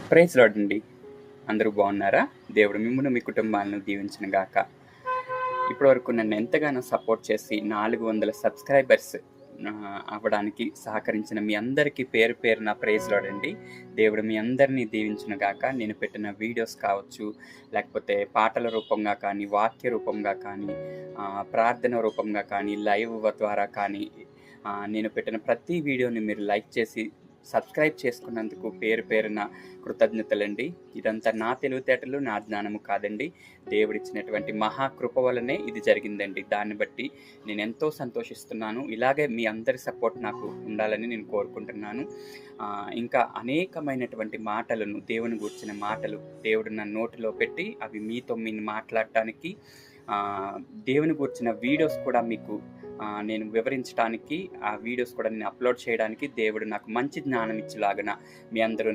Praise lord అండి. అందరూ బాగున్నారా? దేవుడు మిమ్మును మీ కుటుంబాలను దీవించును గాక. ఇప్పటివరకు నన్ను ఎంతగానో సపోర్ట్ చేసి 400 సబ్స్క్రైబర్స్ అవ్వడానికి సహకరించిన మీ అందరికీ పేరు పేరున ప్రైజ్ లార్డ్ అండి. దేవుడు మీ అందరినీ దీవించును గాక. నేను పెట్టిన వీడియోస్ కావచ్చు, లేకపోతే పాటల రూపంగా కానీ, వాక్య రూపంగా కానీ, ప్రార్థన రూపంగా కానీ, లైవ్ ద్వారా కానీ, నేను పెట్టిన ప్రతి వీడియోని మీరు లైక్ చేసి సబ్స్క్రైబ్ చేసుకున్నందుకు పేరు పేరున కృతజ్ఞతలండి. ఇదంతా నా తెలివితేటలు, నా జ్ఞానము కాదండి. దేవుడిచ్చినటువంటి మహాకృప వలనే ఇది జరిగిందండి. దాన్ని బట్టి నేను ఎంతో సంతోషిస్తున్నాను. ఇలాగే మీ అందరి సపోర్ట్ నాకు ఉండాలని నేను కోరుకుంటున్నాను. ఇంకా అనేకమైనటువంటి మాటలను, దేవుని గూర్చిన మాటలు దేవుడు నా నోటిలో పెట్టి అవి మీతో మాట్లాడటానికి, దేవుని గూర్చిన వీడియోస్ కూడా మీకు నేను వివరించడానికి, ఆ వీడియోస్ కూడా నేను అప్లోడ్ చేయడానికి దేవుడు నాకు మంచి జ్ఞానం ఇచ్చేలాగా మీ అందరూ